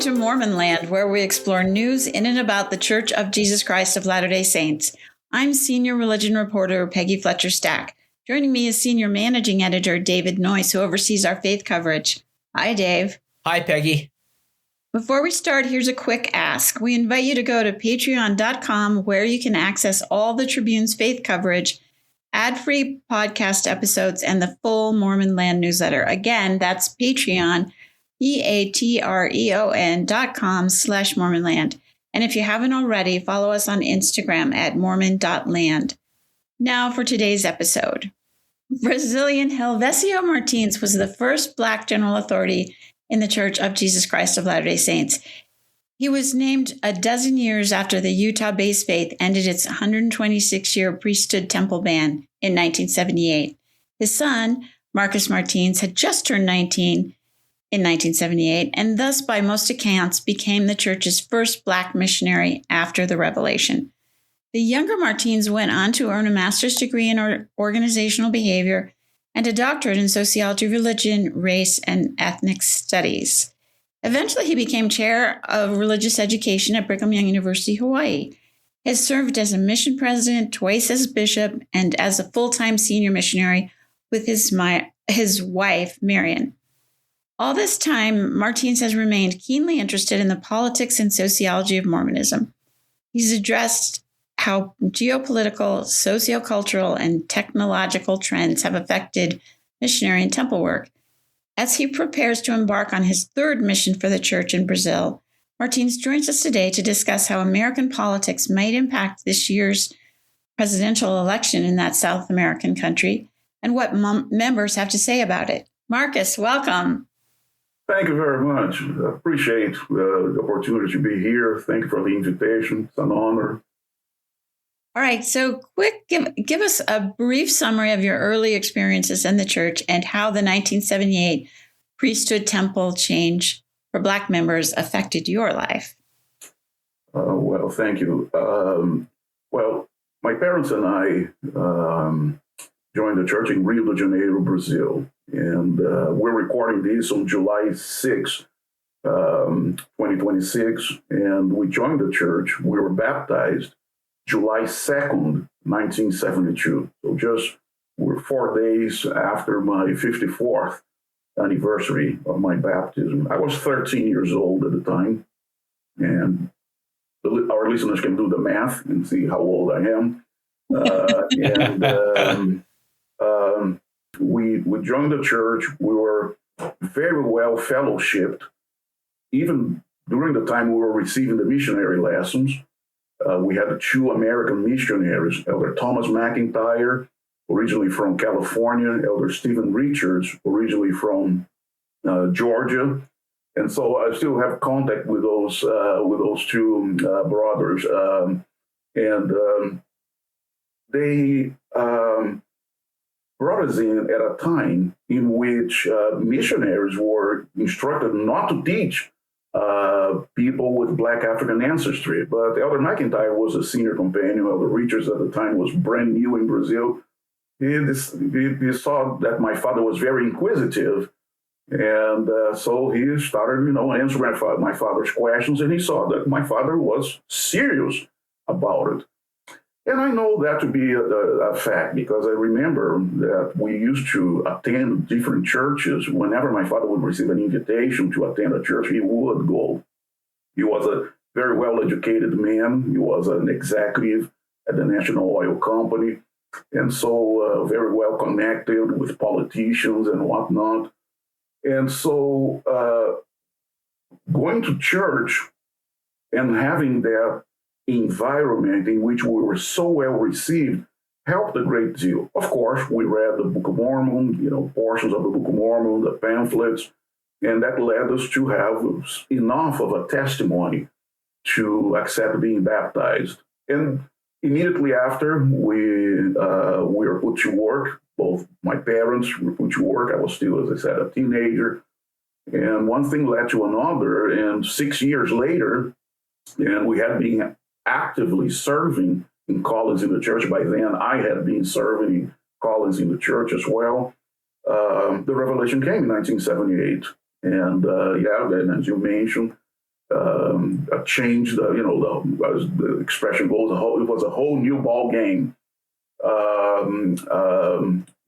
to Mormon Land, where we explore news in and about the Church of Jesus Christ of Latter-day Saints. I'm senior religion reporter Peggy Fletcher Stack. Joining me is senior managing editor David Noyce, who oversees our faith coverage. Hi, Dave. Hi, Peggy. Before we start, here's a quick ask. We invite you to go to patreon.com, where you can access all the Tribune's faith coverage, ad-free podcast episodes, and the full Mormon Land newsletter. Again, that's Patreon, patreon.com/MormonLand. And if you haven't already, follow us on Instagram at mormon.land. Now for today's episode. Brazilian Helvécio Martins was the first Black general authority in the Church of Jesus Christ of Latter-day Saints. He was named a dozen years after the Utah-based faith ended its 126-year priesthood temple ban in 1978. His son, Marcus Martins, had just turned 19 in 1978, and thus, by most accounts, became the church's first Black missionary after the Revelation. The younger Martins went on to earn a master's degree in organizational behavior and a doctorate in sociology, religion, race, and ethnic studies. Eventually, he became chair of religious education at Brigham Young University-Hawaii. He has served as a mission president, twice as bishop, and as a full-time senior missionary with his wife, Mirian. All this time, Martins has remained keenly interested in the politics and sociology of Mormonism. He's addressed how geopolitical, sociocultural, and technological trends have affected missionary and temple work. As he prepares to embark on his third mission for the church in Brazil, Martins joins us today to discuss how American politics might impact this year's presidential election in that South American country and what members have to say about it. Marcus, welcome. Thank you very much. I appreciate the opportunity to be here. Thank you for the invitation. It's an honor. All right, so give us a brief summary of your early experiences in the church and how the 1978 priesthood temple change for Black members affected your life. Well, thank you. Well, my parents and I joined the church in Rio de Janeiro, Brazil, and we're recording this on July 6, 2026, and we joined the church. We were baptized July 2nd, 1972. So we're 4 days after my 54th anniversary of my baptism. I was 13 years old at the time, and our listeners can do the math and see how old I am. We joined the church. We were very well fellowshipped. Even during the time we were receiving the missionary lessons, we had 2 American missionaries, Elder Thomas McIntyre, originally from California, Elder Stephen Richards, originally from Georgia. And so I still have contact with those 2 brothers. They brought us in at a time in which missionaries were instructed not to teach people with Black African ancestry. But Elder McIntyre was a senior companion. Elder Richards at the time was brand new in Brazil. He saw that my father was very inquisitive. And so he started, answering my father's questions. And he saw that my father was serious about it. And I know that to be a fact because I remember that we used to attend different churches. Whenever my father would receive an invitation to attend a church, he would go. He was a very well-educated man. He was an executive at the National Oil Company, and so very well connected with politicians and whatnot. And so going to church and having that environment in which we were so well received helped a great deal. Of course, we read the Book of Mormon, portions of the Book of Mormon, the pamphlets, and that led us to have enough of a testimony to accept being baptized. And immediately after, we were put to work. Both my parents were put to work. I was still, as I said, a teenager. And one thing led to another. And 6 years later, and we had been actively serving in callings in the church. By then, I had been serving in callings in the church as well. The revelation came in 1978. And and as you mentioned, changed, as the expression goes, it was a whole new ball game.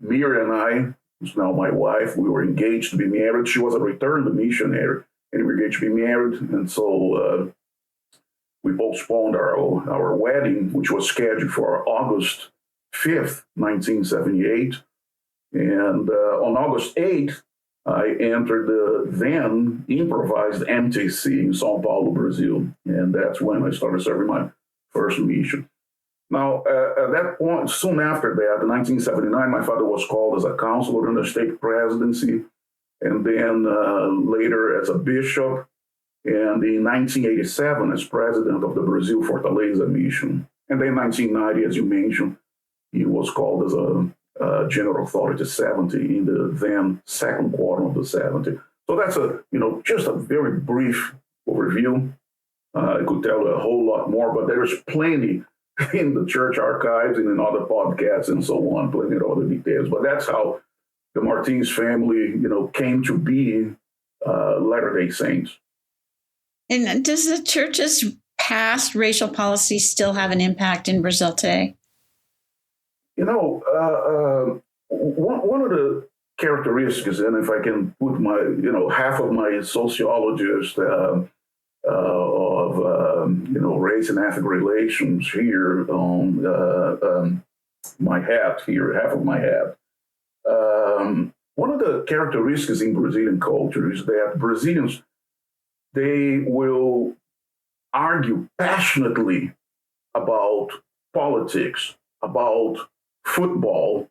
Mirian and I, who's now my wife, we were engaged to be married. She was a returned missionary, and we were engaged to be married. And so we postponed our wedding, which was scheduled for August 5th, 1978. And on August 8th, I entered the then improvised MTC in São Paulo, Brazil. And that's when I started serving my first mission. Now, at that point, soon after that, in 1979, my father was called as a counselor in the state presidency, and then later as a bishop, and in 1987 as president of the Brazil Fortaleza Mission. And then in 1990, as you mentioned, he was called as a General Authority 70 in the then second quarter of the 70. So that's just a very brief overview. I could tell a whole lot more, but there's plenty in the church archives and in other podcasts and so on, plenty of other details. But that's how the Martins family, came to be Latter-day Saints. And does the church's past racial policy still have an impact in Brazil today? One of the characteristics, and if I can put my, half of my sociologist of race and ethnic relations here on my hat here, half of my hat. One of the characteristics in Brazilian culture is that Brazilians, they will argue passionately about politics, about football.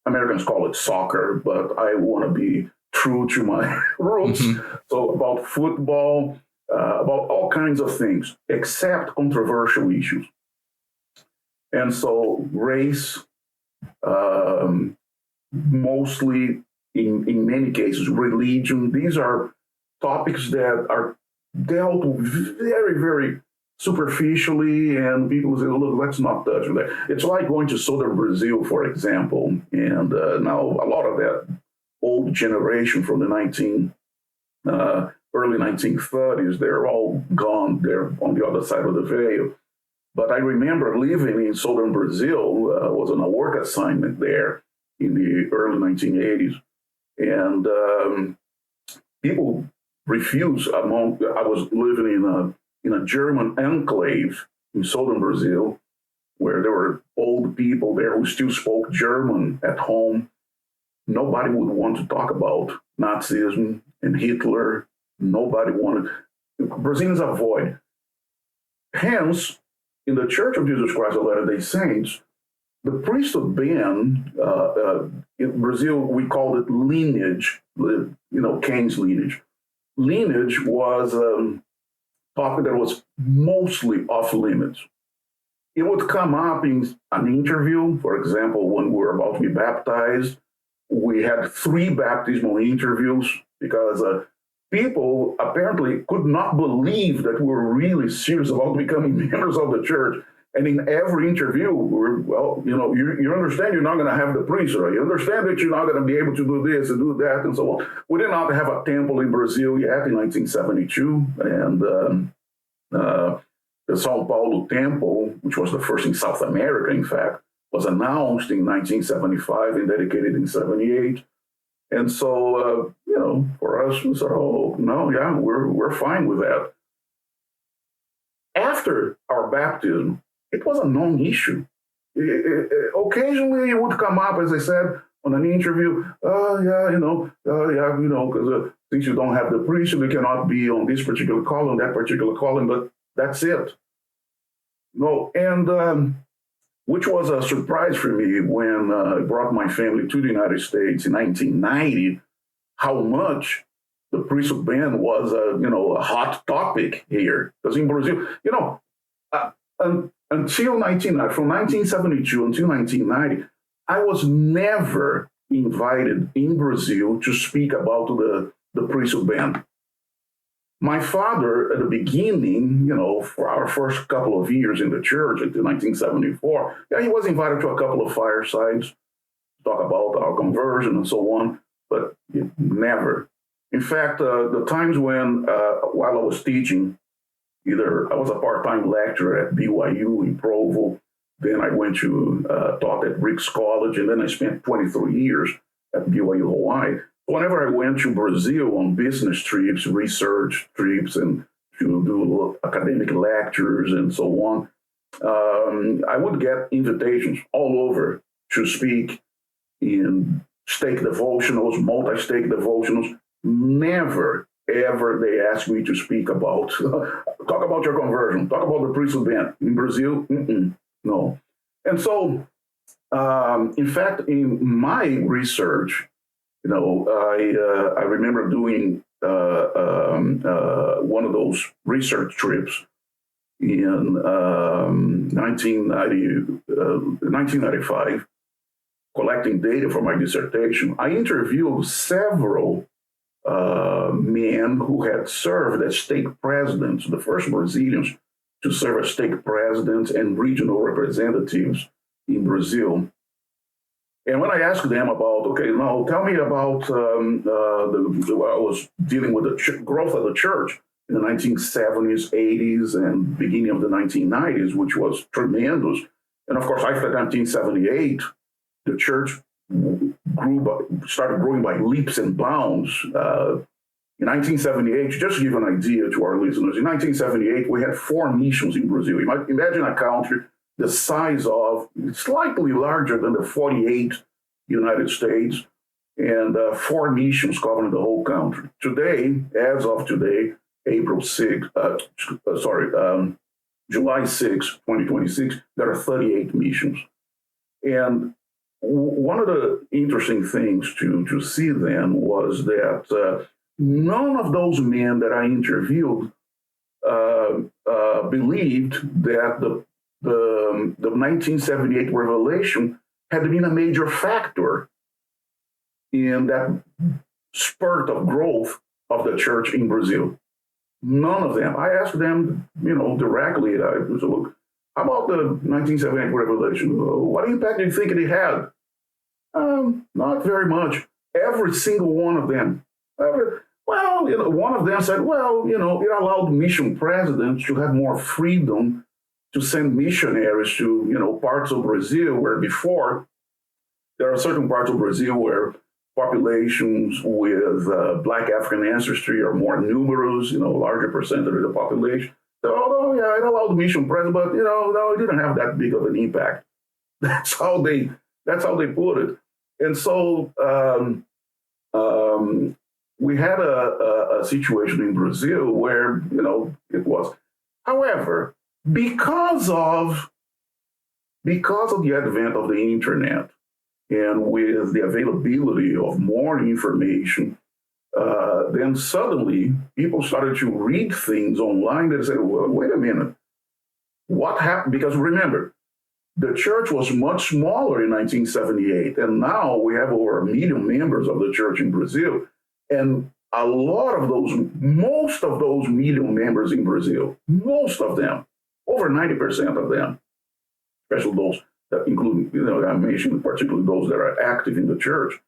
Americans call it soccer, but I want to be true to my roots. Mm-hmm. So about football, about all kinds of things, except controversial issues. And so race, mostly in many cases, religion, these are topics that are dealt with very, very superficially, and people say, look, let's not touch that. It's like going to southern Brazil, for example, and now a lot of that old generation from the early 1930s, they're all gone. They're on the other side of the veil. But I remember living in southern Brazil, was on a work assignment there in the early 1980s. And people refused. I was living in a German enclave in southern Brazil, where there were old people there who still spoke German at home. Nobody would want to talk about Nazism and Hitler. Nobody wanted. Brazilians avoid. Hence, in the Church of Jesus Christ of Latter-day Saints, the priesthood ban, in Brazil, we called it lineage, Cain's lineage. Lineage was a topic that was mostly off limits. It would come up in an interview. For example, when we were about to be baptized, we had 3 baptismal interviews because people apparently could not believe that we were really serious about becoming members of the church. And in every interview, you understand you're not going to have the priesthood. You understand that you're not going to be able to do this and do that and so on. We did not have a temple in Brazil yet in 1972. And the São Paulo temple, which was the first in South America, in fact, was announced in 1975 and dedicated in 78. And so, for us, we said, oh, no, yeah, we're fine with that. After our baptism, it was a non-issue. Occasionally, it would come up, as I said, on an interview, because since you don't have the priesthood, you cannot be on this particular column, that particular column, but that's it. No, and which was a surprise for me when I brought my family to the United States in 1990, how much the priesthood ban was a hot topic here. Because in Brazil, until 1990, from 1972 until 1990, I was never invited in Brazil to speak about the priesthood ban. My father, at the beginning, for our first couple of years in the church until 1974, he was invited to a couple of firesides to talk about our conversion and so on, but never. In fact, the times when, while I was teaching I was a part-time lecturer at BYU in Provo. Then I went to taught at Ricks College, and then I spent 23 years at BYU Hawaii. Whenever I went to Brazil on business trips, research trips, and to do academic lectures and so on, I would get invitations all over to speak in stake devotionals, multi-stake devotionals. Never, ever they asked me to speak about, talk about your conversion, talk about the priesthood ban. In Brazil, no. And so, in fact, in my research, I remember doing one of those research trips in 1995, collecting data for my dissertation. I interviewed several men who had served as stake presidents, the first Brazilians to serve as stake presidents and regional representatives in Brazil. And when I asked them about, okay, now tell me about I was dealing with the growth of the church in the 1970s, 80s, and beginning of the 1990s, which was tremendous. And of course, after 1978, the church started growing by leaps and bounds. In 1978, just to give an idea to our listeners, in 1978, we had 4 missions in Brazil. You might imagine a country the size of, slightly larger than the 48 United States, and 4 missions covering the whole country. Today, as of today, July 6, 2026, there are 38 missions. And one of the interesting things to see then was that none of those men that I interviewed believed that the 1978 revelation had been a major factor in that spurt of growth of the church in Brazil. None of them. I asked them, directly. I said, look, how about the 1978 revelation? What impact do you think it had? Not very much. Every single one of them. One of them said, it allowed mission presidents to have more freedom to send missionaries to, parts of Brazil where before there are certain parts of Brazil where populations with Black African ancestry are more numerous, larger percentage of the population. So, it allowed mission presidents, but, no, it didn't have that big of an impact. That's how they put it. And so we had a situation in Brazil where, it was. However, because of the advent of the internet and with the availability of more information, then suddenly people started to read things online that said, well, wait a minute, what happened? Because remember, the church was much smaller in 1978, and now we have over 1 million members of the church in Brazil. And most of those million members in Brazil, most of them, over 90% of them, especially those that include, I mentioned particularly those that are active in the church,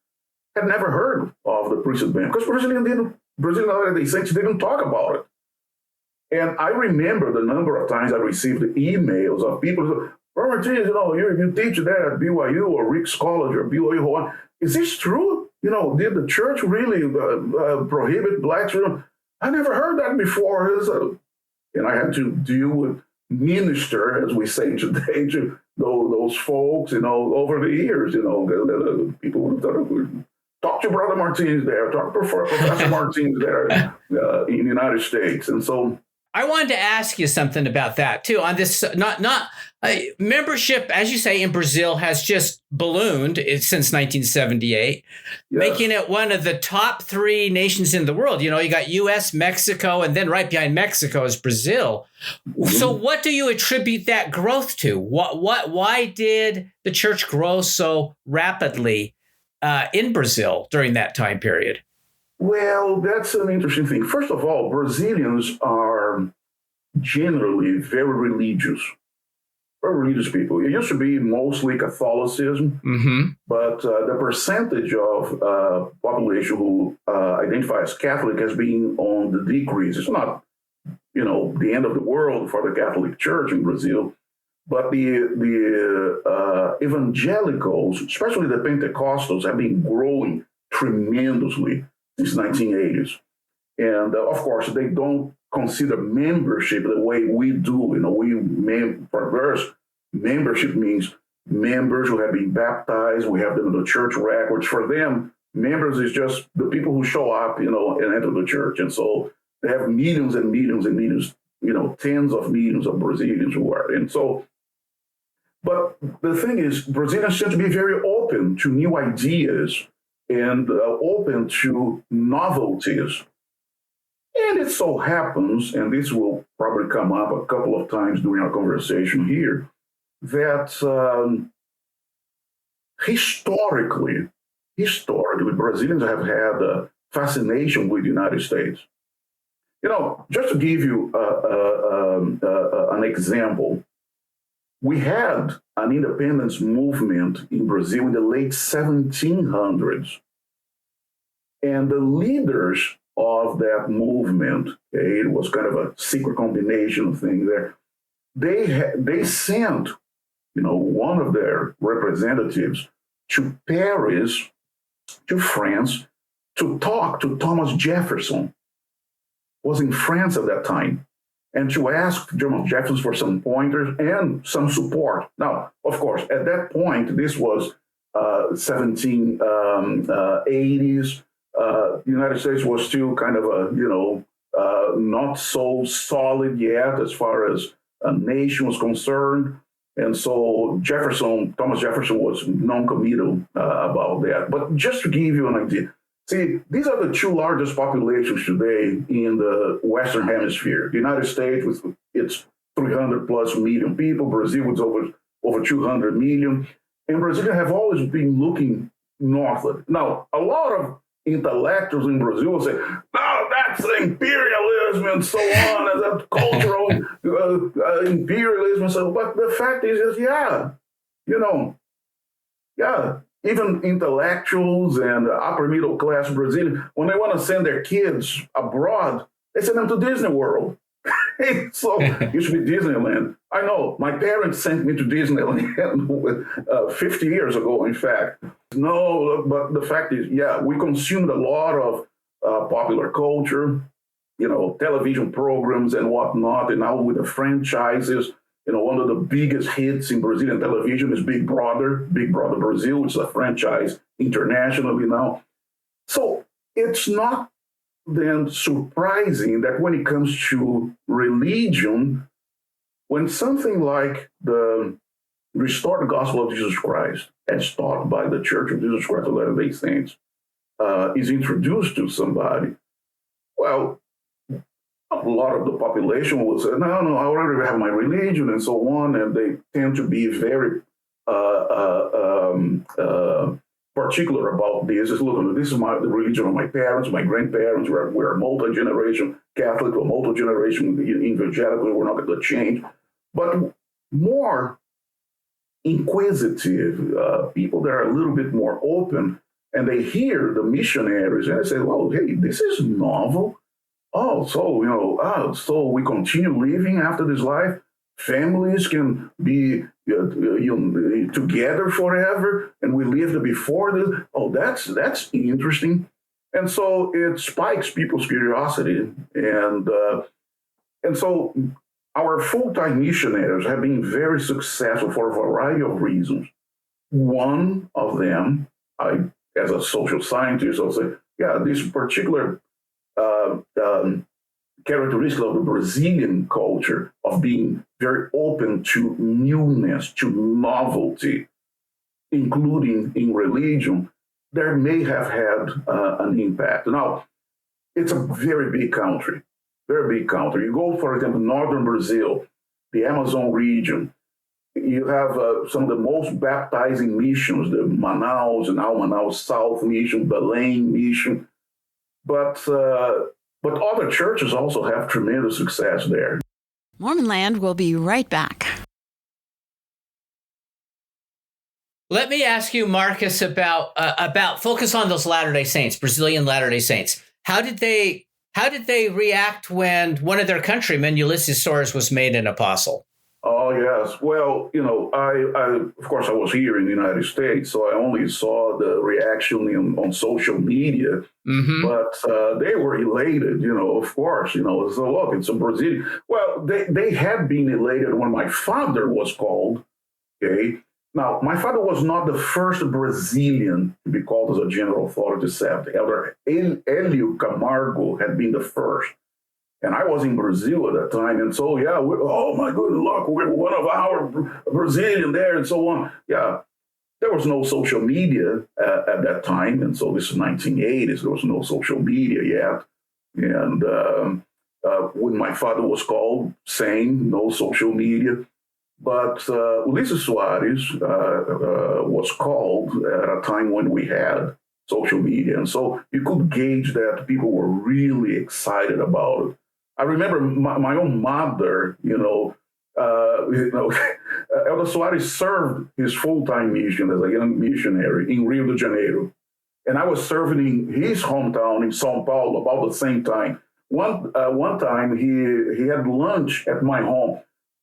had never heard of the priesthood ban because Brazilian Latter-day Saints didn't talk about it. And I remember the number of times I received emails of people who said, Robert, you teach that at BYU or Ricks College or BYU Hawaii. Is this true? Did the church really prohibit blacks? I never heard that before. And I had to deal with minister, as we say today, to those folks, over the years, people talk to Brother Martins there, talk to Professor Martins there in the United States. And so I wanted to ask you something about that too. On this, membership, as you say, in Brazil has just ballooned since 1978, making it one of the top 3 nations in the world. You got U.S., Mexico, and then right behind Mexico is Brazil. Mm-hmm. So, what do you attribute that growth to? Why did the church grow so rapidly in Brazil during that time period? Well, that's an interesting thing. First of all, Brazilians are generally very religious people. It used to be mostly Catholicism, but the percentage of population who identify as Catholic has been on the decrease. It's not the end of the world for the Catholic Church in Brazil. But the evangelicals, especially the Pentecostals, have been growing tremendously since 1980s. And of course, they don't consider membership the way we do. For us, membership means members who have been baptized. We have them in the church records. For them, members is just the people who show up, and enter the church. And so they have millions and millions and millions, tens of millions of Brazilians who are. And so, but the thing is, Brazilians tend to be very open to new ideas and open to novelties. And it so happens, and this will probably come up a couple of times during our conversation here, that historically, Brazilians have had a fascination with the United States. Just to give you an example, we had an independence movement in Brazil in the late 1700s. And the leaders of that movement, it was kind of a secret combination thing there. They sent, one of their representatives to Paris, to France, to talk to Thomas Jefferson, was in France at that time, and to ask Thomas Jefferson for some pointers and some support. Now, of course, at that point, this was 1780s. The United States was still kind of not so solid yet as far as a nation was concerned. And so Thomas Jefferson was non-committal about that. But just to give you an idea, see, these are the two largest populations today in the Western Hemisphere. The United States with its 300 plus million people, Brazil with over 200 million. And Brazilians have always been looking northward. Now, a lot of intellectuals in Brazil will say, "No, that's imperialism and so on, and that cultural imperialism." So, but the fact is, even intellectuals and upper middle class Brazilians, when they want to send their kids abroad, they send them to Disney World. So it should be Disneyland. I know my parents sent me to Disneyland 50 years ago, in fact. No, but the fact is, we consumed a lot of popular culture, television programs and whatnot. And now with the franchises, one of the biggest hits in Brazilian television is Big Brother Brazil, which is a franchise internationally now. So it's not then surprising that when it comes to religion, when something like the restored gospel of Jesus Christ, as taught by the Church of Jesus Christ of Latter-day Saints, is introduced to somebody, well, a lot of the population will say, no, I already have my religion and so on, and they tend to be very particular about this. Look, this is the religion of my parents, my grandparents. We're multi-generation Catholic or multi-generation evangelical. We're not going to change. But more inquisitive people that are a little bit more open, and they hear the missionaries and they say, "Well, hey, this is novel. Oh, so so we continue living after this life. Families can be together forever, and we lived before this. Oh, that's interesting." And so it spikes people's curiosity, and so our full-time missionaries have been very successful for a variety of reasons. One of them, as a social scientist, I'll say, this particular characteristic of the Brazilian culture of being very open to newness, to novelty, including in religion, there may have had an impact. Now, it's a very big country, very big country. You go, for example, northern Brazil, the Amazon region, you have some of the most baptizing missions, the Manaus and now Manaus South Mission, Belém Mission, but other churches also have tremendous success there. Mormon Land will be right back. Let me ask you, Marcus, about focus on those Latter-day Saints, Brazilian Latter-day Saints. How how did they react when one of their countrymen, Ulysses Soares, was made an apostle? Oh, yes. Well, I of course, I was here in the United States, so I only saw the reaction on social media, but they were elated, of course, so look, it's a Brazilian. Well, they had been elated when my father was called, okay? Now, my father was not the first Brazilian to be called as a general authority staff. Elder Hélio Camargo had been the first. And I was in Brazil at that time. And so, yeah, oh my goodness, look, we're one of our Brazilian there and so on. Yeah, there was no social media at that time. And so this is 1980s. There was no social media yet. And when my father was called, same, no social media. But Ulysses Soares was called at a time when we had social media. And so you could gauge that people were really excited about it. I remember my own mother, Elder Soares served his full-time mission as a young missionary in Rio de Janeiro. And I was serving in his hometown in São Paulo about the same time. One time he had lunch at my home.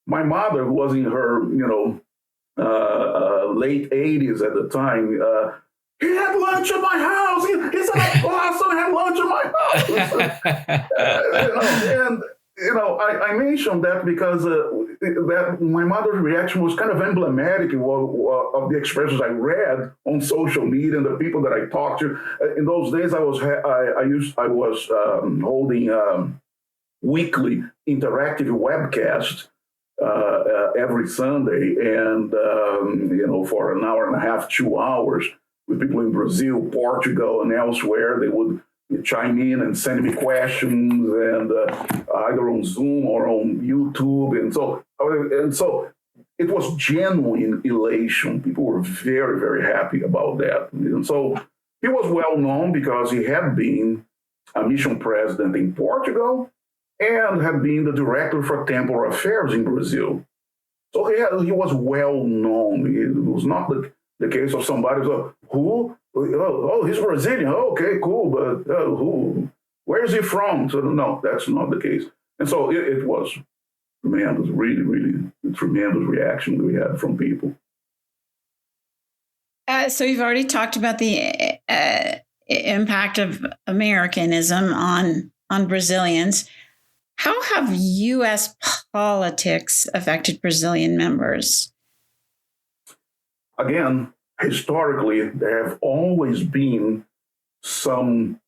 My mother, who was in her, late 80s at the time, he had lunch at my house. He said, "Awesome, had lunch at my house." I mentioned that because that my mother's reaction was kind of emblematic of the expressions I read on social media and the people that I talked to. In those days, I was holding weekly interactive webcasts every Sunday, and for an hour and a half, 2 hours, with people in Brazil, Portugal, and elsewhere. They would chime in and send me questions, and either on Zoom or on YouTube, and so it was genuine elation. People were very, very happy about that, and so he was well known because he had been a mission president in Portugal and had been the director for temporal affairs in Brazil. So he was well known. It was not the case of somebody who, he's Brazilian. Okay, cool, but who? Where is he from? So no, that's not the case. And so it was tremendous, really, really tremendous reaction we had from people. So you've already talked about the impact of Americanism on Brazilians. How have U.S. politics affected Brazilian members? Again, historically, there have always been some,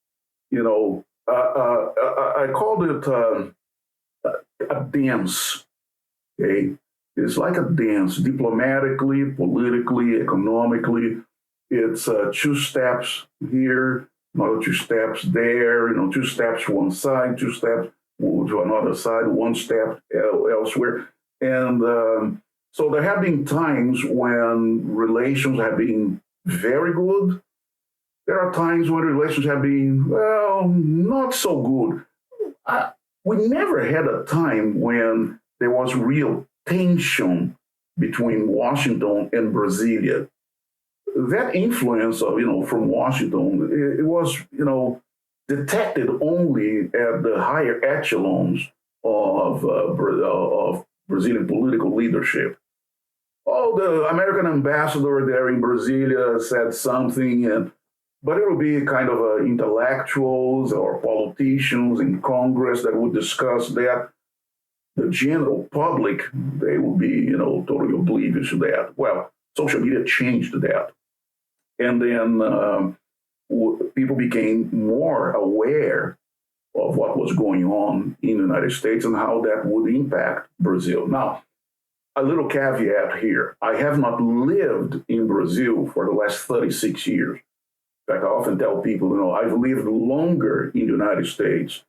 I called it a dance. Okay, it's like a dance, diplomatically, politically, economically. It's 2 steps here, another 2 steps there. 2 steps one side, 2 steps to another side, 1 step elsewhere, and so there have been times when relations have been very good. There are times when relations have been, not so good. We never had a time when there was real tension between Washington and Brasilia. That influence of, from Washington, it was, detected only at the higher echelons of Brazilian political leadership. The American ambassador there in Brasilia said something, but it would be kind of intellectuals or politicians in Congress that would discuss that. The general public, they would be, totally oblivious to that. Well, social media changed that. And then people became more aware of what was going on in the United States and how that would impact Brazil. Now, a little caveat here. I have not lived in Brazil for the last 36 years. In fact, I often tell people, I've lived longer in the United States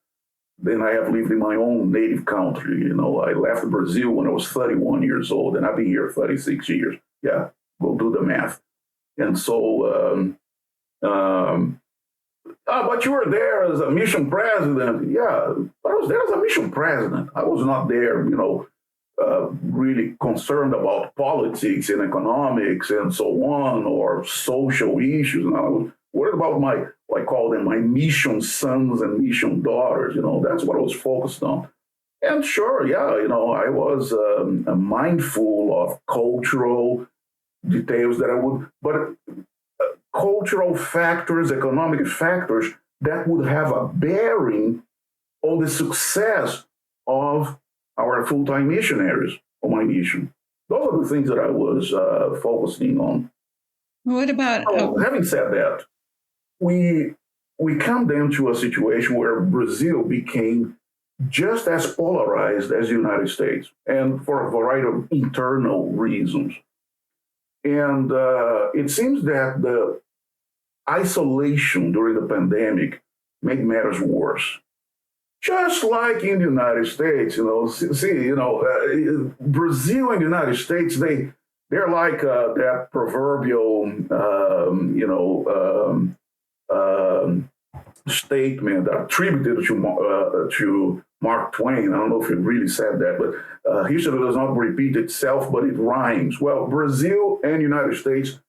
than I have lived in my own native country. I left Brazil when I was 31 years old, and I've been here 36 years. Yeah, go do the math. And so, but you were there as a mission president. Yeah, but I was there as a mission president. I was not there, really concerned about politics and economics and so on, or social issues. And I was worried about my call them my mission sons and mission daughters. That's what I was focused on. And sure, yeah, I was mindful of cultural details but cultural factors, economic factors that would have a bearing on the success of our full-time missionaries on my mission. Those are the things that I was focusing on. What about? Having said that, we come down to a situation where Brazil became just as polarized as the United States, and for a variety of internal reasons. And it seems that the isolation during the pandemic made matters worse. Just like in the United States, Brazil and the United States, they're like that proverbial, statement attributed to Mark Twain. I don't know if he really said that, but history does not repeat itself, but it rhymes. Well, Brazil and United States,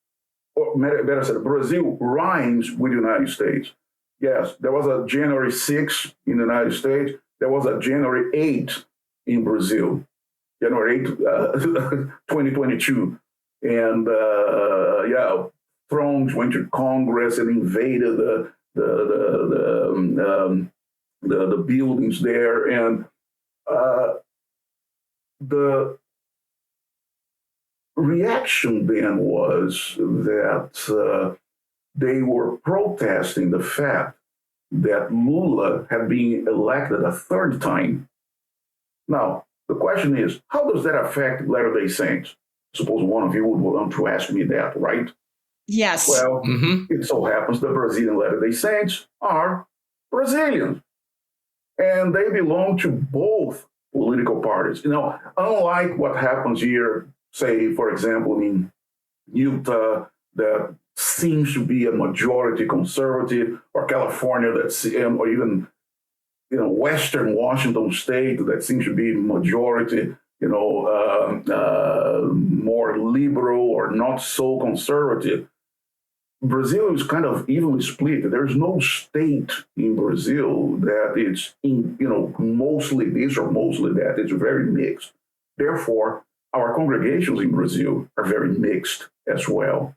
or better said, Brazil rhymes with the United States. Yes, there was a January 6th in the United States. There was a January 8th in Brazil, January 8th, 2022. And thrones went to Congress and invaded the buildings there. And the reaction then was that they were protesting the fact that Lula had been elected a third time. Now, the question is, how does that affect Latter-day Saints? Suppose one of you would want to ask me that, right? Yes. Well, It so happens the Brazilian Latter-day Saints are Brazilians, and they belong to both political parties. Unlike what happens here, say, for example, in Utah, that seems to be a majority conservative, or California, or even Western Washington State, that seems to be majority, more liberal or not so conservative. Brazil is kind of evenly split. There's no state in Brazil that it's mostly this or mostly that. It's very mixed. Therefore, our congregations in Brazil are very mixed as well.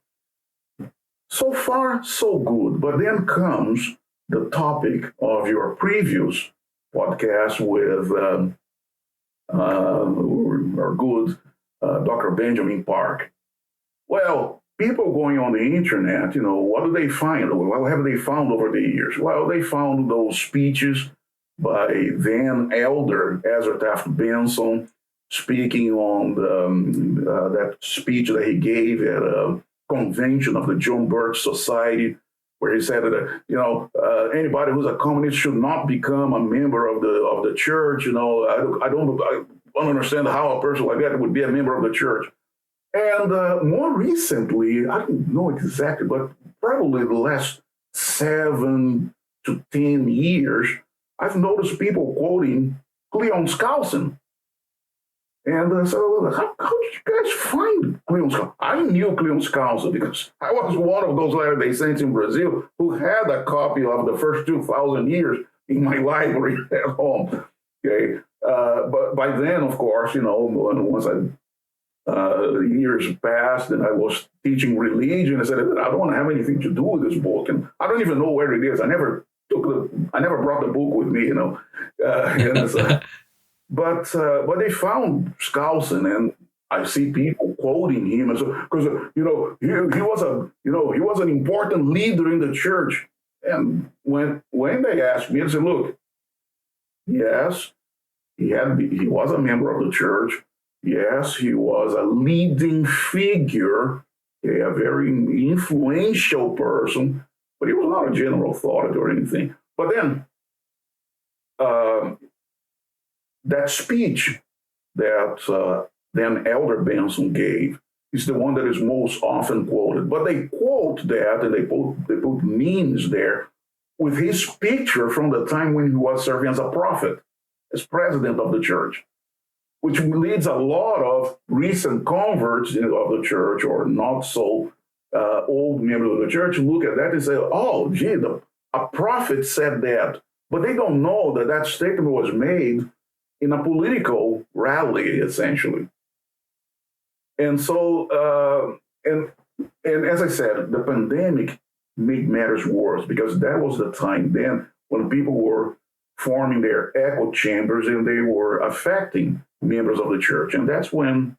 So far, so good. But then comes the topic of your previous podcast with our good Dr. Benjamin Park. Well, people going on the internet, what do they find? What have they found over the years? Well, they found those speeches by then Elder Ezra Taft Benson speaking on that speech that he gave at a convention of the John Birch Society, where he said that anybody who's a communist should not become a member of the church. I don't understand how a person like that would be a member of the church. And more recently, I don't know exactly, but probably the last 7 to 10 years, I've noticed people quoting Cleon Skousen. And so how did you guys find Cleon Skousen? I knew Cleon Skousen because I was one of those Latter-day Saints in Brazil who had a copy of the first 2,000 years in my library at home. Okay, but by then, of course, once years passed and I was teaching religion, I said, I don't want to have anything to do with this book, and I don't even know where it is. I never brought the book with me, But they found Skousen, and I see people quoting him, and so because he was an important leader in the church. And when they asked me, I said, look, yes, he was a member of the church. Yes, he was a leading figure, a very influential person, but he was not a general authority or anything. But then that speech that then Elder Benson gave is the one that is most often quoted. But they quote that, and they put memes there with his picture from the time when he was serving as a prophet, as president of the church, which leads a lot of recent converts of the church or not so old members of the church look at that and say, oh, gee, a prophet said that, but they don't know that that statement was made in a political rally, essentially. And so, and as I said, the pandemic made matters worse because that was the time then when people were forming their echo chambers and they were affecting members of the church. And that's when,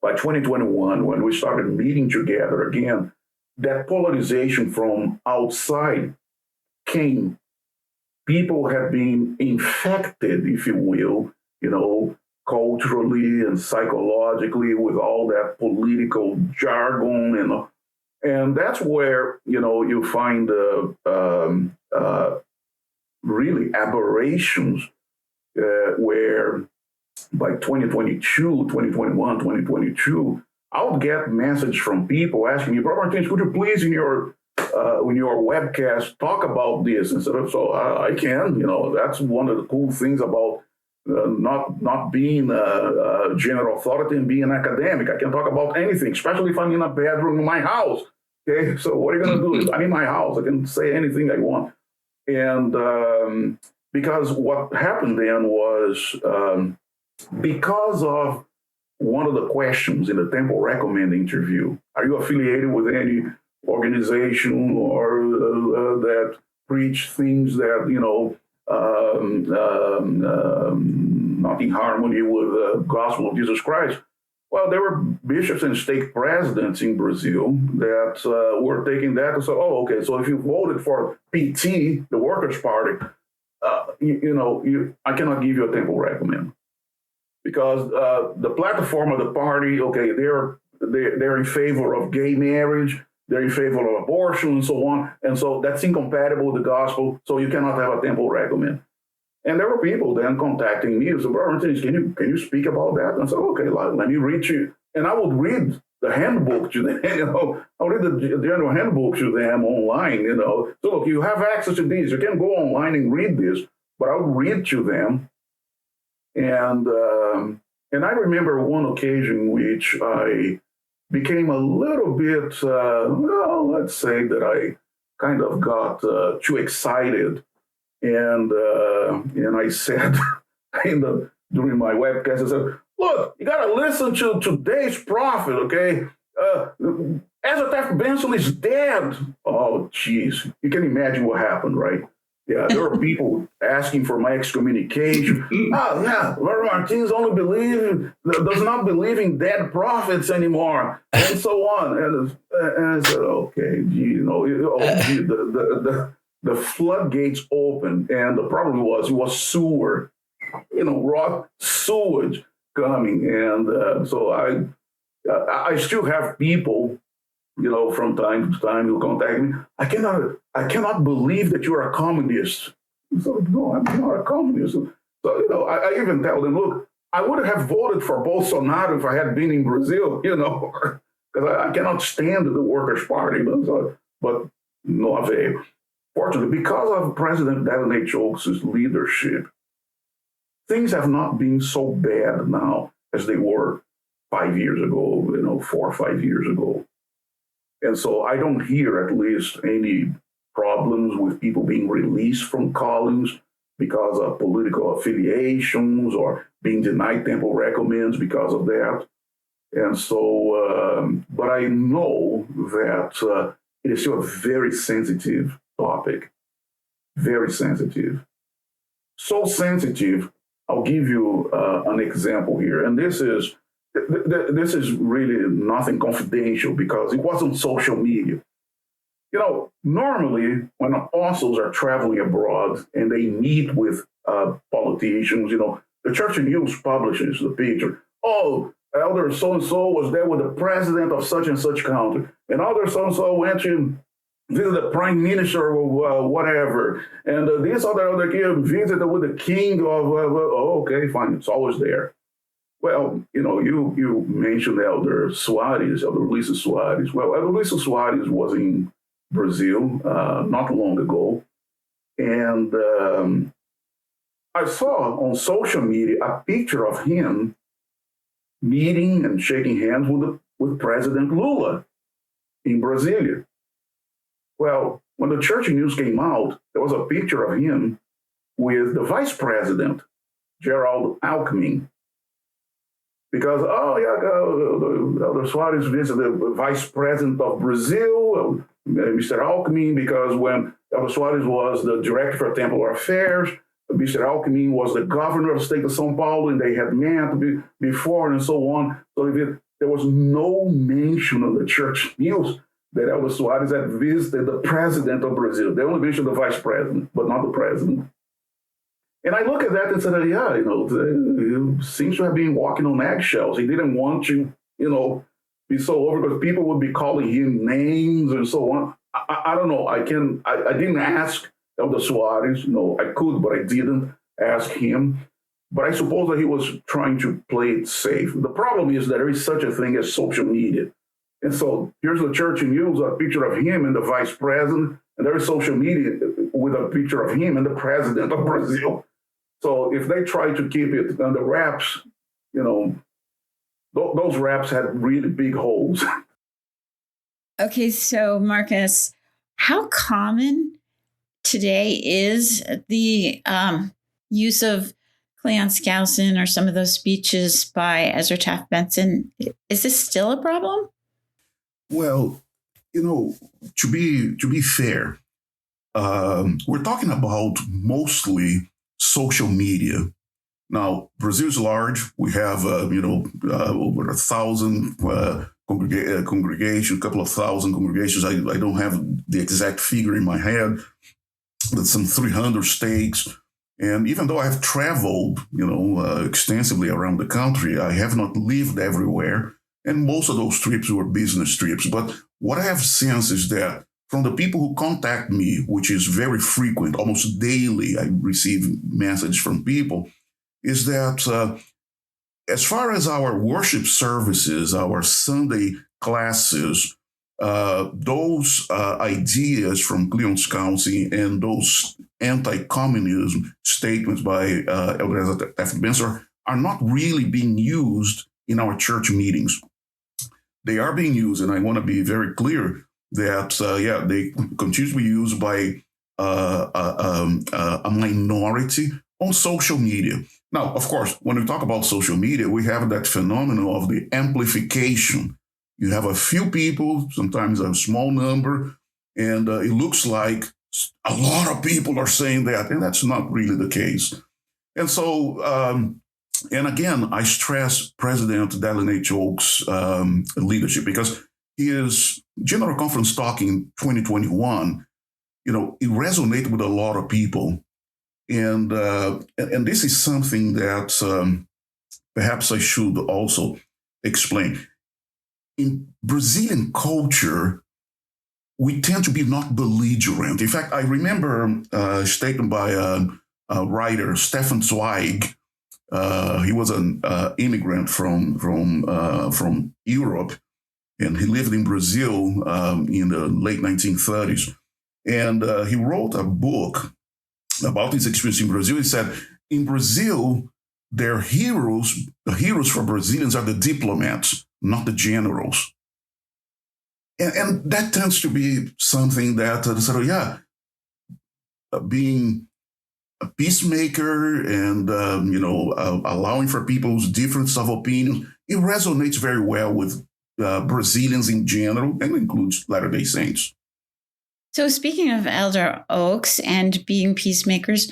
by 2021, when we started meeting together again, that polarization from outside came. People have been infected, if you will, culturally and psychologically with all that political jargon, and that's where you find really aberrations where by 2022, 2021, 2022, I would get message from people asking me, Brother Martins, could you please in your webcast talk about this? And so I can, that's one of the cool things about not being a general authority and being an academic. I can talk about anything, especially if I'm in a bedroom in my house. Okay, so what are you going to do? I'm in my house. I can say anything I want. And because what happened then was because of one of the questions in the Temple Recommend interview, are you affiliated with any organization or that preach things that, not in harmony with the gospel of Jesus Christ? Well, there were bishops and stake presidents in Brazil that were taking that and said, oh, okay, so if you voted for PT, the Workers' Party, I cannot give you a Temple Recommend. Because the platform of the party, okay, they're in favor of gay marriage, they're in favor of abortion and so on. And so that's incompatible with the gospel, so you cannot have a Temple Recommend. And there were people then contacting me and said, Brother Martins, can you speak about that? And I said, okay, let me read you. And I would read the handbook to them, I'll read the general handbook to them online, So look, you have access to these. You can go online and read this, but I'll read to them. And I remember one occasion in which I became a little bit, let's say that I kind of got too excited. And I said, during my webcast, I said, look, you got to listen to today's prophet, okay? Ezra Taft Benson is dead. Oh, geez. You can imagine what happened, right? Yeah, there were people asking for my excommunication. Oh, yeah, Brother Martins does not believe in dead prophets anymore, and so on. And I said, okay, the floodgates opened, and the problem was it was sewer, raw sewage coming, and so I still have people, from time to time who contact me. I cannot believe that you're a communist. So no, I'm not a communist. So I even tell them, look, I would have voted for Bolsonaro if I had been in Brazil, because I cannot stand the Workers' Party, but no avail. Fortunately, because of President David H. Oaks' leadership, things have not been so bad now as they were 5 years ago, 4 or 5 years ago. And so I don't hear at least any problems with people being released from callings because of political affiliations or being denied Temple Recommends because of that. And so, but I know that it is still a very sensitive topic, very sensitive. So sensitive, I'll give you an example here. And this is really nothing confidential because it wasn't social media. Normally when apostles are traveling abroad and they meet with politicians, the Church News publishes the picture. Oh, Elder so-and-so was there with the president of such and such country. And Elder so-and-so went to visit the prime minister or whatever. And this other elder kid visited with the king of, okay, fine, it's always there. Well, you mentioned Elder Soares, Elder Ulysses Soares. Well, Elder Ulysses Soares was in Brazil not long ago. And I saw on social media a picture of him meeting and shaking hands with President Lula in Brasilia. Well, when the church news came out, there was a picture of him with the vice president, Gerald Alckmin. Because, Elder Soares visited the vice president of Brazil, Mr. Alckmin, because when Elder Soares was the director for Temple Affairs, Mr. Alckmin was the governor of the state of São Paulo, and they had met before and so on. So there was no mention of the church news that Elder Soares had visited the president of Brazil. They only mentioned the vice president, but not the president. And I look at that and said, he seems to have been walking on eggshells. He didn't want to, be so over because people would be calling him names and so on. I don't know. I didn't ask Elder Soares. I could, but I didn't ask him. But I suppose that he was trying to play it safe. The problem is that there is such a thing as social media. And so here's the church news, a picture of him and the vice president, and there is social media with a picture of him and the president of Brazil. So if they try to keep it under wraps, those wraps had really big holes. Okay, so Marcus, how common today is the use of Cleon Skousen or some of those speeches by Ezra Taft Benson? Is this still a problem? Well, to be fair, we're talking about mostly social media. Now, Brazil is large. We have, over 1,000 congregations, a couple of thousand congregations. I don't have the exact figure in my head, but some 300 states. And even though I've traveled, extensively around the country, I have not lived everywhere. And most of those trips were business trips. But what I have sensed is that from the people who contact me, which is very frequent, almost daily, I receive messages from people, is that as far as our worship services, our Sunday classes, those ideas from Cleon Skousen and those anti-communism statements by Elder Taft Benson are not really being used in our church meetings. They are being used, and I want to be very clear that, they continue to be used by a minority on social media. Now, of course, when we talk about social media, we have that phenomenon of the amplification. You have a few people, sometimes a small number, and it looks like a lot of people are saying that, and that's not really the case. And so, and again, I stress President Dallin H. Oaks' leadership because his General Conference talk in 2021, it resonated with a lot of people. And this is something that perhaps I should also explain. In Brazilian culture, we tend to be not belligerent. In fact, I remember a statement by a writer, Stefan Zweig. He was an immigrant from Europe, and he lived in Brazil in the late 1930s. And he wrote a book about his experience in Brazil. He said, in Brazil, the heroes for Brazilians are the diplomats, not the generals. And that tends to be something that being a peacemaker and, allowing for people's difference of opinion, it resonates very well with Brazilians in general and includes Latter-day Saints. So speaking of Elder Oaks and being peacemakers,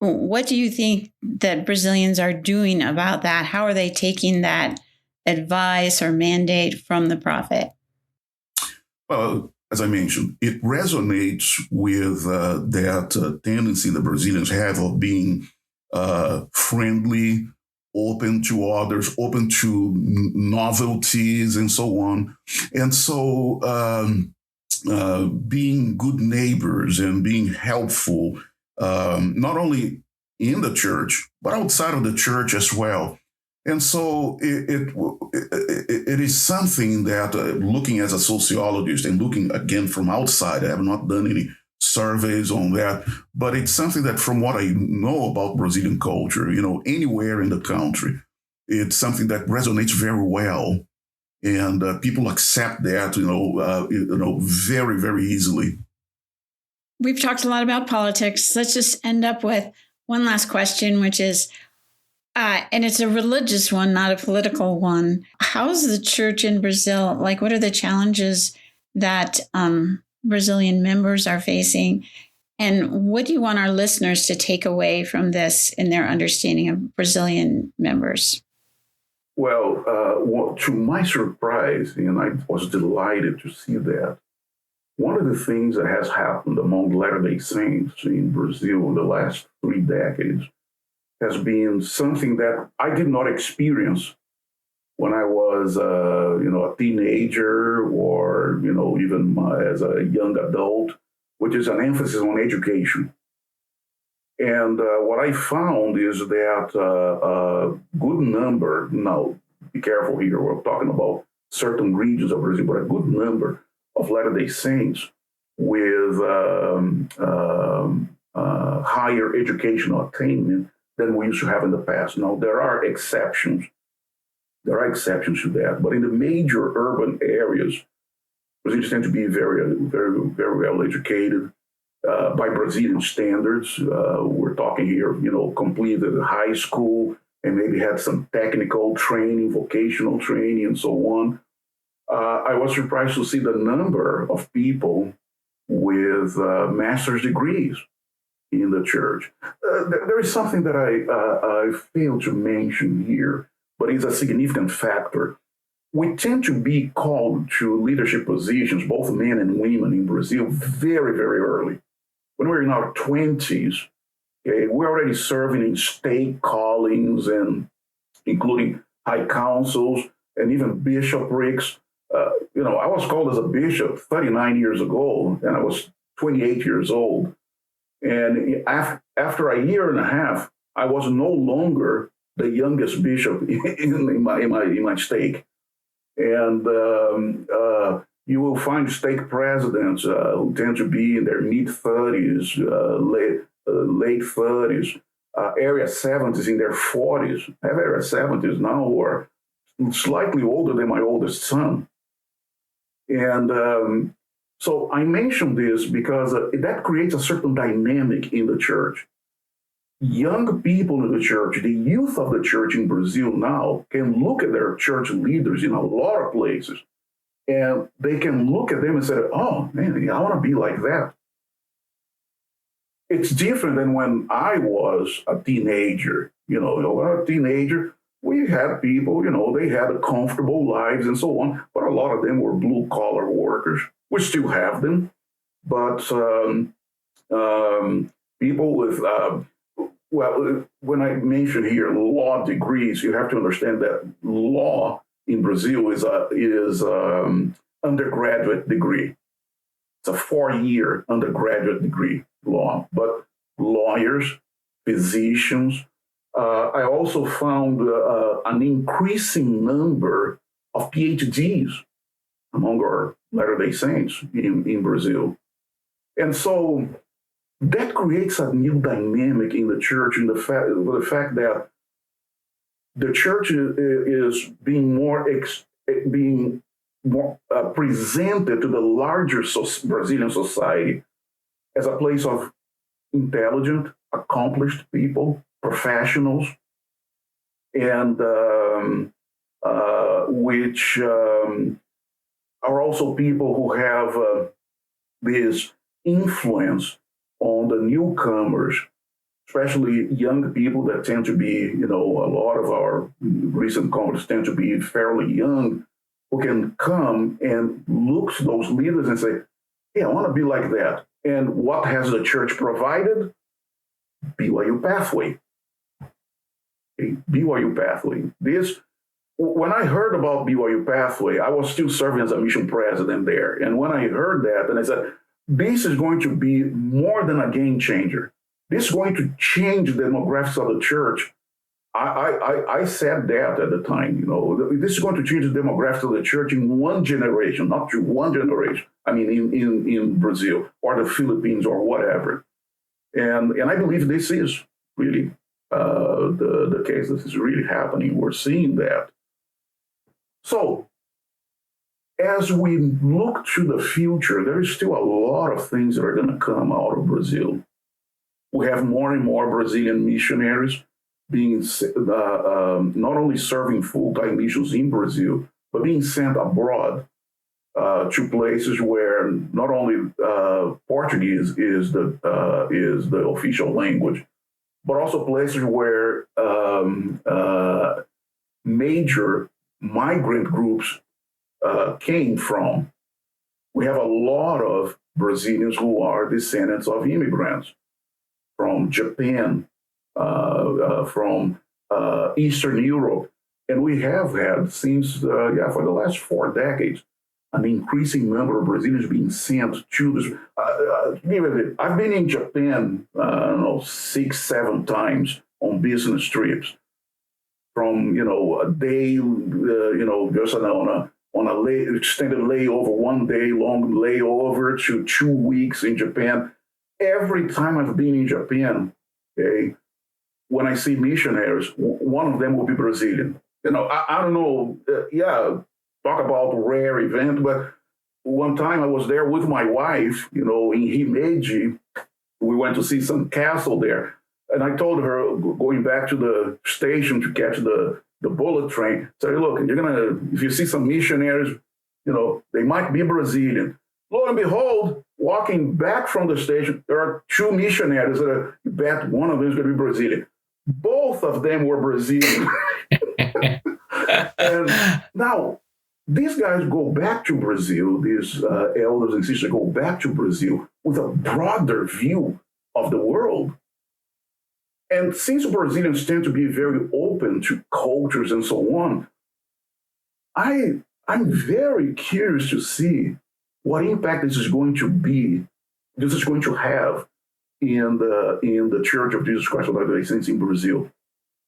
what do you think that Brazilians are doing about that? How are they taking that advice or mandate from the prophet? Well, as I mentioned, it resonates with that tendency the Brazilians have of being friendly, open to others, open to novelties, and so on. And so being good neighbors and being helpful, not only in the church, but outside of the church as well. And so it is something that, looking as a sociologist and looking again from outside, I have not done any surveys on that, but it's something that from what I know about Brazilian culture, anywhere in the country, it's something that resonates very well. And people accept that, very, very easily. we've talked a lot about politics. Let's just end up with one last question, which is, and it's a religious one, not a political one. How's the church in Brazil? Like, what are the challenges that Brazilian members are facing? And what do you want our listeners to take away from this in their understanding of Brazilian members? Well, to my surprise, and I was delighted to see that, one of the things that has happened among Latter-day Saints in Brazil in the last 3 decades has been something that I did not experience when I was, a teenager or, even as a young adult, which is an emphasis on education. And what I found is that a good number, now be careful here, we're talking about certain regions of Brazil, but a good number of Latter-day Saints with higher educational attainment than we used to have in the past. Now, there are exceptions. There are exceptions to that. But in the major urban areas, Brazilians tend to be very, very, very well educated by Brazilian standards. We're talking here, completed high school and maybe had some technical training, vocational training, and so on. I was surprised to see the number of people with master's degrees in the church. There is something that I failed to mention here, but it's a significant factor. We tend to be called to leadership positions, both men and women in Brazil, very, very early. When we're in our 20s, okay, we're already serving in stake callings and including high councils and even bishoprics. I was called as a bishop 39 years ago, and I was 28 years old. And after a year and a half, I was no longer the youngest bishop in my stake. And you will find stake presidents who tend to be in their mid-30s, late 30s, area 70s in their 40s. I have area 70s now who are slightly older than my oldest son. And so I mention this because that creates a certain dynamic in the church. Young people in the church, the youth of the church in Brazil now can look at their church leaders in a lot of places, and they can look at them and say, oh, man, I want to be like that. It's different than when I was a teenager. When I was a teenager, we had people, they had comfortable lives and so on, but a lot of them were blue-collar workers. We still have them, but people with, when I mention here law degrees, you have to understand that law in Brazil is undergraduate degree. It's a 4-year undergraduate degree, law, but lawyers, physicians. I also found an increasing number of PhDs among our Latter-day Saints in Brazil. And so that creates a new dynamic in the church, in the fact that the church is being more presented to the larger Brazilian society as a place of intelligent, accomplished people, professionals, and which are also people who have this influence on the newcomers, especially young people that tend to be, a lot of our recent converts tend to be fairly young, who can come and look to those leaders and say, hey, I want to be like that. And what has the church provided? BYU Pathway. Okay, BYU Pathway. When I heard about BYU Pathway, I was still serving as a mission president there. And when I heard that, and I said, this is going to be more than a game changer. This is going to change the demographics of the church. I said that at the time, this is going to change the demographics of the church in one generation, not through one generation. I mean, in Brazil or the Philippines or whatever. And I believe this is really the case. This is really happening. We're seeing that. So as we look to the future, there is still a lot of things that are going to come out of Brazil. We have more and more Brazilian missionaries being not only serving full-time missions in Brazil, but being sent abroad to places where not only Portuguese is the official language, but also places where major migrant groups came from. We have a lot of Brazilians who are descendants of immigrants from Japan, from Eastern Europe. And we have had, since, for the last 4 decades, an increasing number of Brazilians being sent to this. I've been in Japan, 6, 7 times on business trips. From, a day, just on a extended layover, 1 day long layover to 2 weeks in Japan. Every time I've been in Japan, okay, when I see missionaries, one of them will be Brazilian. I don't know, talk about rare event, but one time I was there with my wife, in Himeji. We went to see some castle there. And I told her, going back to the station to catch the bullet train, say, look, if you see some missionaries, they might be Brazilian. Lo and behold, walking back from the station, there are 2 missionaries that you bet one of them is going to be Brazilian. Both of them were Brazilian. And now, these guys go back to Brazil, these elders and sisters go back to Brazil with a broader view of the world. And since Brazilians tend to be very open to cultures and so on, I'm very curious to see what impact this is going to have in the Church of Jesus Christ of Latter-day Saints in Brazil.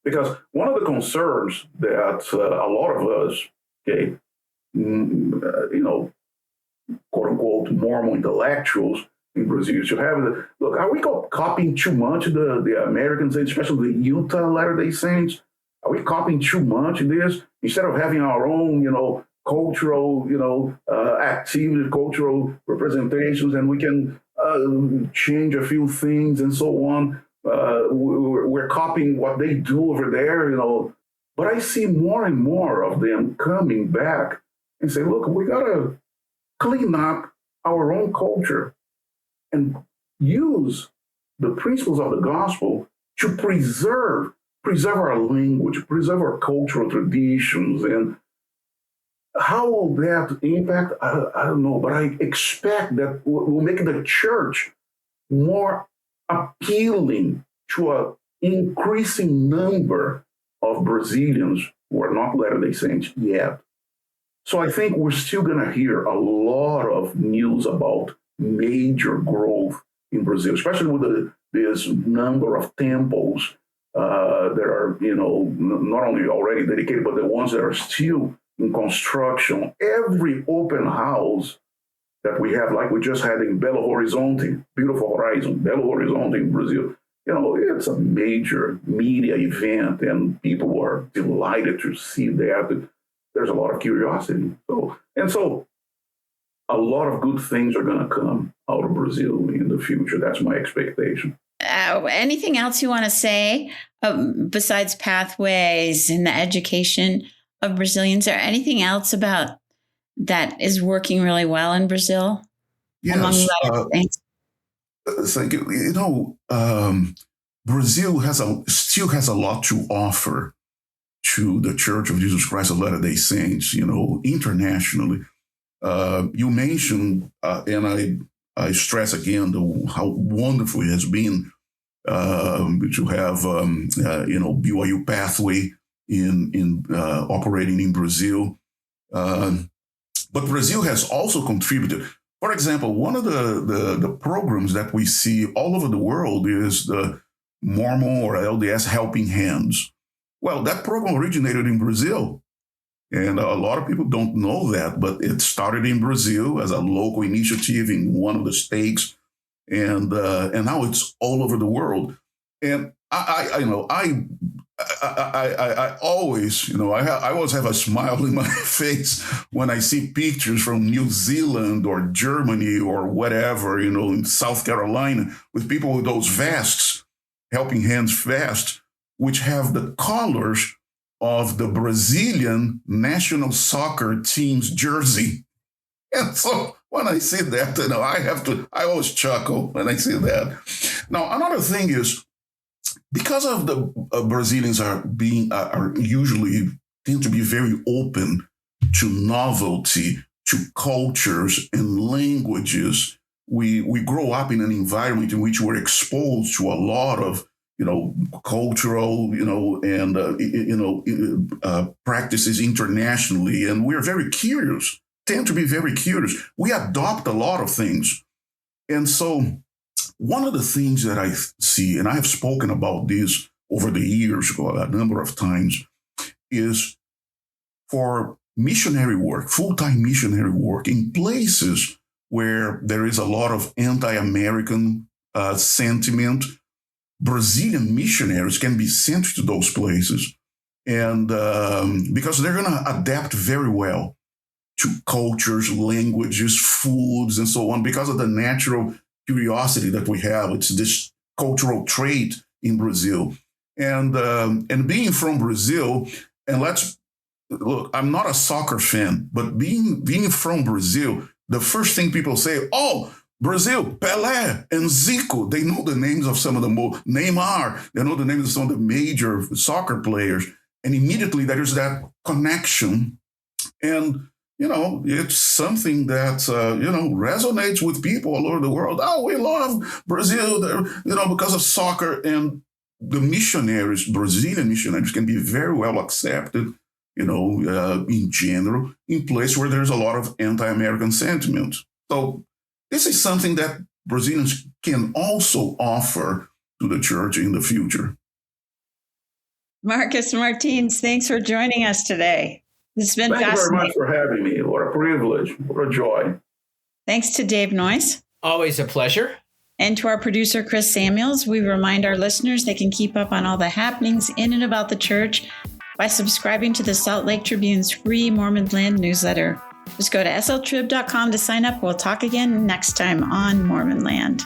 Because one of the concerns that a lot of us, okay, quote unquote, Mormon intellectuals in Brazil should have look, are we copying too much the American Saints, especially the Utah Latter-day Saints? Are we copying too much of this instead of having our own, cultural, activity, cultural representations, and we can change a few things and so on? We're copying what they do over there, But I see more and more of them coming back and say, look, we got to clean up our own culture and use the principles of the gospel to preserve our language, preserve our cultural traditions. And how will that impact? I don't know, but I expect that will make the church more appealing to an increasing number of Brazilians who are not Latter-day Saints yet. So I think we're still going to hear a lot of news about major growth in Brazil, especially with this number of temples that are, not only already dedicated, but the ones that are still in construction. Every open house that we have, like we just had in Belo Horizonte, beautiful horizon, Belo Horizonte in Brazil, it's a major media event, and people are delighted to see that. There's a lot of curiosity. So a lot of good things are going to come out of Brazil in the future. That's my expectation. Anything else you want to say besides pathways and the education of Brazilians, or anything else about that is working really well in Brazil? Yes. Thank you. Brazil still has a lot to offer to the Church of Jesus Christ of Latter-day Saints, internationally. You mentioned, and I stress again, how wonderful it has been to have, BYU pathway in operating in Brazil. But Brazil has also contributed. For example, one of the programs that we see all over the world is the Mormon or LDS Helping Hands. Well, that program originated in Brazil. And a lot of people don't know that, but it started in Brazil as a local initiative in one of the states. And now it's all over the world. And I I always, I always have a smile in my face when I see pictures from New Zealand or Germany or whatever, in South Carolina, with people with those vests, helping hands vests, which have the colors of the Brazilian national soccer team's jersey. And so when I see that, I always chuckle when I see that. Now, another thing is, because of the Brazilians are usually tend to be very open to novelty, to cultures and languages, we grow up in an environment in which we're exposed to a lot of cultural, practices internationally, and we're very curious. Tend to be very curious. We adopt a lot of things, and so. One of the things that I see, and I have spoken about this over the years a number of times, is for missionary work, full-time missionary work in places where there is a lot of anti-American sentiment. Brazilian missionaries can be sent to those places, and because they're going to adapt very well to cultures, languages, foods, and so on, because of the natural curiosity that we have. It's this cultural trait in Brazil. And being from Brazil, and look, I'm not a soccer fan, but being from Brazil, the first thing people say, oh, Brazil, Pelé and Zico, they know the names of some of the Neymar, they know the names of some of the major soccer players. And immediately there is that connection. And it's something that, resonates with people all over the world. Oh, we love Brazil, because of soccer. And the Brazilian missionaries can be very well accepted, in general, in places where there's a lot of anti-American sentiment. So this is something that Brazilians can also offer to the church in the future. Marcus Martins, thanks for joining us today. It's been fascinating. Thank you very much for having me. What a privilege. What a joy. Thanks to Dave Noyce. Always a pleasure. And to our producer, Chris Samuels. We remind our listeners they can keep up on all the happenings in and about the church by subscribing to the Salt Lake Tribune's free Mormon Land newsletter. Just go to sltrib.com to sign up. We'll talk again next time on Mormon Land.